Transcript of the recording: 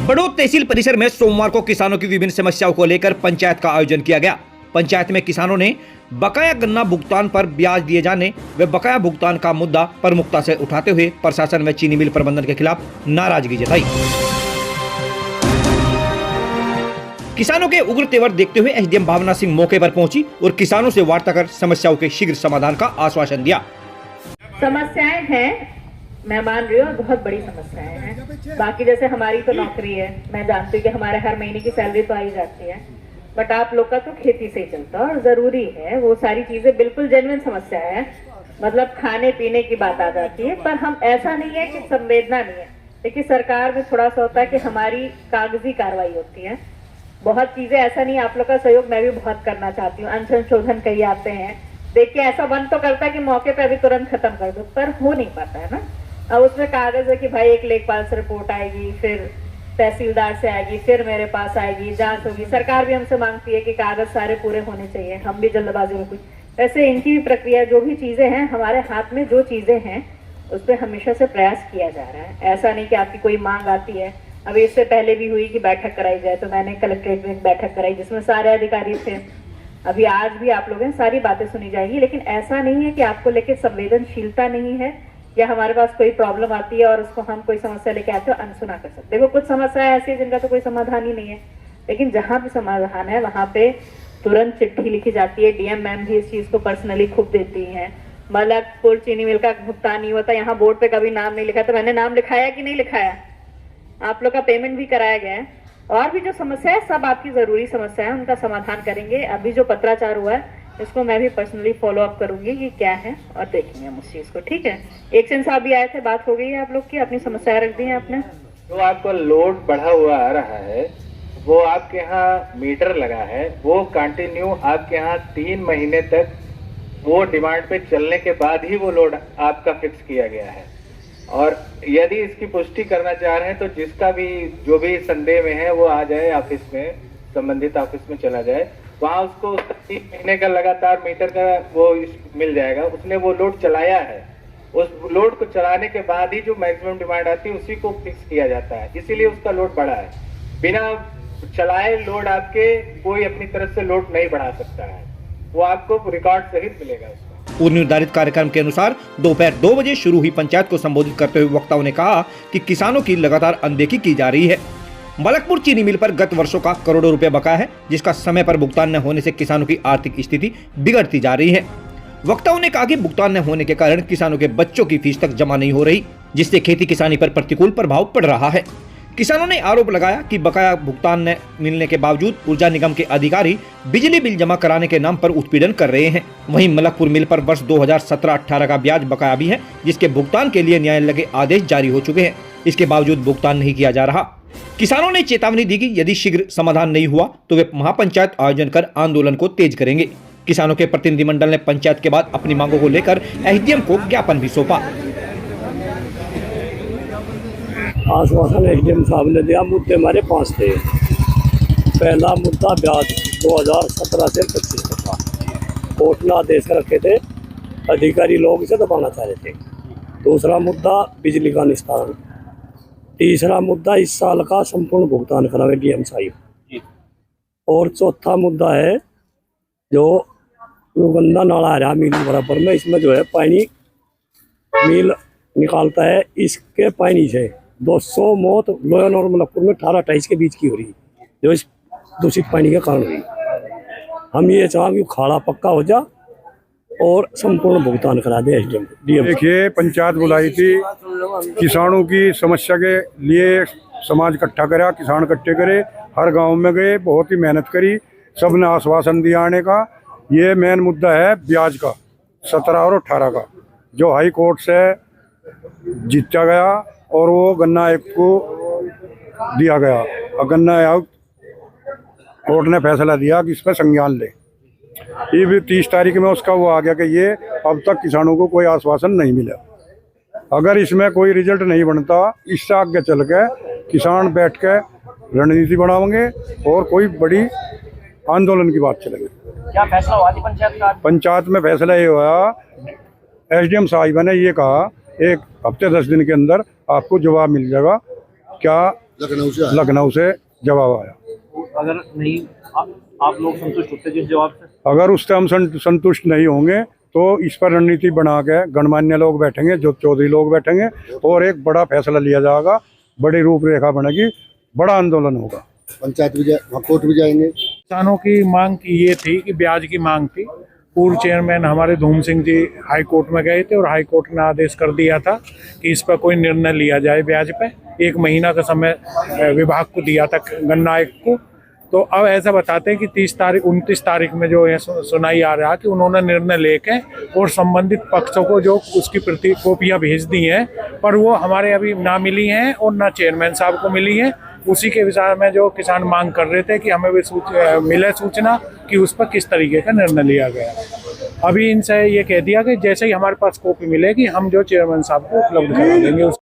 बड़ौद तहसील परिसर में सोमवार को किसानों की विभिन्न समस्याओं को लेकर पंचायत का आयोजन किया गया। पंचायत में किसानों ने बकाया गन्ना भुगतान पर ब्याज दिए जाने व बकाया भुगतान का मुद्दा प्रमुखता से उठाते हुए प्रशासन व चीनी मिल प्रबंधन के खिलाफ नाराजगी जताई। किसानों के उग्र तेवर देखते हुए एसडीएम भावना सिंह मौके पर पहुंची और किसानों से वार्ता कर समस्याओं के शीघ्र समाधान का आश्वासन दिया। समस्याएं हैं, मैं मान रही हूँ, बहुत बड़ी समस्याएं हैं। बाकी जैसे हमारी तो नौकरी है, मैं जानती हूँ कि हमारे हर महीने की सैलरी तो आई जाती है, बट आप लोग का तो खेती से ही चलता है और जरूरी है वो सारी चीजें। बिल्कुल जेन्युइन समस्या है, मतलब खाने पीने की बात आ जाती है। पर हम ऐसा नहीं है कि संवेदना नहीं है, लेकिन सरकार में थोड़ा सा होता है कि हमारी कागजी कार्रवाई होती है। बहुत चीजें ऐसा नहीं, आप लोग का सहयोग मैं भी बहुत करना चाहती हूँ। संशोधन कई आते हैं, देखिए ऐसा मन तो करता है कि मौके पे अभी तुरंत खत्म कर दो, पर हो नहीं पाता है ना। अब उसमें कागज है कि भाई एक लेखपाल से रिपोर्ट आएगी, फिर तहसीलदार से आएगी, फिर मेरे पास आएगी, जांच होगी। सरकार भी हमसे मांगती है कि कागज सारे पूरे होने चाहिए, हम भी जल्दबाजी में कुछ। वैसे इनकी भी प्रक्रिया, जो भी चीजें हैं हमारे हाथ में, जो चीजें हैं उस पर हमेशा से प्रयास किया जा रहा है। ऐसा नहीं कि आपकी कोई मांग आती है। अभी इससे पहले भी हुई कि बैठक कराई जाए, तो मैंने कलेक्ट्रेट में बैठक कराई जिसमें सारे अधिकारी थे। अभी आज भी आप लोगों ने सारी बातें सुनी जाएगी, लेकिन ऐसा नहीं है कि आपको लेके संवेदनशीलता नहीं है या हमारे पास कोई प्रॉब्लम आती है और उसको हम कोई समस्या लेके आते हो अनसुना कर सकते। देखो कुछ समस्या ऐसी है जिनका तो कोई समाधान ही नहीं है, लेकिन जहाँ भी समाधान है वहाँ पे तुरंत चिट्ठी लिखी जाती है। डीएम मैम भी इस चीज को पर्सनली खूब देती है। मलकपुर चीनी मिल का भुगतान नहीं होता, यहाँ बोर्ड पे कभी नाम नहीं लिखा, तो मैंने नाम लिखाया कि नहीं लिखाया? आप लोग का पेमेंट भी कराया गया है। और भी जो समस्या है सब आपकी जरूरी समस्या है, उनका समाधान करेंगे। अभी जो पत्राचार हुआ है इसको मैं भी पर्सनली फॉलो अप करूंगी कि क्या है और देखेंगे हम उस चीज को। ठीक है, एक सेंस साहब भी आए थे, बात हो गई है आप लोग की, अपनी समस्या रख दी है आपने। जो आपको लोड बढ़ा हुआ आ रहा है, वो आपके यहाँ मीटर लगा है, वो कंटिन्यू आपके यहाँ 3 महीने तक वो डिमांड पे चलने के बाद ही वो लोड आपका फिक्स किया गया है। और यदि इसकी पुष्टि करना चाह रहे हैं तो जिसका भी जो भी संदेह में है वो आ जाए ऑफिस में, संबंधित ऑफिस में चला जाए, वहाँ उसको 3 महीने का लगातार मीटर का वो मिल जाएगा। उसने वो लोड चलाया है, उस लोड को चलाने के बाद ही जो मैक्सिमम डिमांड आती है उसी को फिक्स किया जाता है, इसीलिए उसका लोड बढ़ा है। बिना चलाए लोड आपके कोई अपनी तरफ से लोड नहीं बढ़ा सकता है, वो आपको रिकॉर्ड सहित मिलेगा उसका। पूर्व निर्धारित कार्यक्रम के अनुसार दोपहर 2 बजे शुरू हुई पंचायत को संबोधित करते हुए वक्ताओं ने कहा कि किसानों की लगातार अनदेखी की जा रही है। मलकपुर चीनी मिल पर गत वर्षों का करोड़ों रुपए बकाया है, जिसका समय पर भुगतान न होने से किसानों की आर्थिक स्थिति बिगड़ती जा रही है। वक्ताओं ने कहा कि भुगतान न होने के कारण किसानों के बच्चों की फीस तक जमा नहीं हो रही, जिससे खेती किसानी पर प्रतिकूल प्रभाव पड़ रहा है। किसानों ने आरोप लगाया कि बकाया भुगतान न मिलने के बावजूद ऊर्जा निगम के अधिकारी बिजली बिल जमा कराने के नाम पर उत्पीड़न कर रहे हैं। वहीं मलकपुर मिल पर वर्ष 2017-18 का ब्याज बकाया भी है, जिसके भुगतान के लिए न्यायालय के आदेश जारी हो चुके हैं, इसके बावजूद भुगतान नहीं किया जा रहा। किसानों ने चेतावनी दी कि यदि शीघ्र समाधान नहीं हुआ तो वे महापंचायत आयोजन कर आंदोलन को तेज करेंगे। किसानों के प्रतिनिधिमंडल ने पंचायत के बाद अपनी मांगों को लेकर एसडीएम को ज्ञापन भी सौंपा। आश्वासन एसडीएम साहब ने दिया। मुद्दे हमारे 5 थे। पहला मुद्दा ब्याज 2017 से 25 तक का कोर्ट ने आदेश रखे थे, अधिकारी लोग इसे दबाना चाह रहे थे। दूसरा मुद्दा बिजली का निस्तारण। तीसरा मुद्दा इस साल का संपूर्ण भुगतान करावे डीएम साहब। और चौथा मुद्दा है जो गंदा नाला आ रहा मिल बराबर में, इसमें जो है पानी मिल निकालता है, इसके पानी से 200 मौत लोयन और मलकपुर में 18-28 के बीच की हो रही, जो इस दूषित पानी के कारण हुई। हम ये चाहेंगे कि खाड़ा पक्का हो जा और संपूर्ण भुगतान करा दे एसडीएम। देखिए, पंचायत बुलाई थी, किसानों की समस्या के लिए समाज इकट्ठा करा, किसान इकट्ठे करे, हर गांव में गए, बहुत ही मेहनत करी, सबने आश्वासन दिया आने का। ये मेन मुद्दा है ब्याज का 17 और 18 का, जो हाई कोर्ट से जीता गया और वो गन्ना आयुक्त को दिया गया। और गन्ना आयुक्त कोर्ट ने फैसला दिया कि इस पर संज्ञान ले। ये भी 30 तारीख में उसका वो आ गया कि ये अब तक किसानों को कोई आश्वासन नहीं मिला। अगर इसमें कोई रिजल्ट नहीं बनता, इससे आगे चल के किसान बैठ के रणनीति बनाएंगे और कोई बड़ी आंदोलन की बात चलेगी। क्या फैसला हुआ थी पंचायत का? पंचायत में फैसला ये हुआ, एसडीएम साहिबा ने ये कहा 1 हफ्ते 10 दिन के अंदर आपको जवाब मिल जाएगा क्या लखनऊ से जवाब आया। अगर नहीं आप लोग संतुष्ट होते जिस जवाब से? अगर उससे हम संतुष्ट नहीं होंगे तो इस पर रणनीति बना के गणमान्य लोग बैठेंगे, जो चौधरी लोग बैठेंगे और एक बड़ा फैसला लिया जाएगा, बड़ी रूपरेखा बनेगी, बड़ा आंदोलन होगा। पंचायत भी कोर्ट भी जाएंगे। किसानों की मांग ये थी कि ब्याज की मांग थी। पूर्व चेयरमैन हमारे धूम सिंह जी हाई कोर्ट में गए थे और हाई कोर्ट ने आदेश कर दिया था कि इस पर कोई निर्णय लिया जाए ब्याज पे। 1 महीना का समय विभाग को दिया था, गन्ना आयुक्त को। तो अब ऐसा बताते हैं कि 29 तारीख में जो है सुनाई आ रहा कि उन्होंने निर्णय लेके और संबंधित पक्षों को जो उसकी प्रति कॉपियाँ भेज दी हैं, पर वो हमारे अभी ना मिली हैं और ना चेयरमैन साहब को मिली हैं। उसी के विचार में जो किसान मांग कर रहे थे कि हमें भी मिले सूचना कि उस पर किस तरीके का निर्णय लिया गया। अभी इनसे ये कह दिया कि जैसे ही हमारे पास कॉपी मिलेगी हम जो चेयरमैन साहब को उपलब्ध करा देंगे।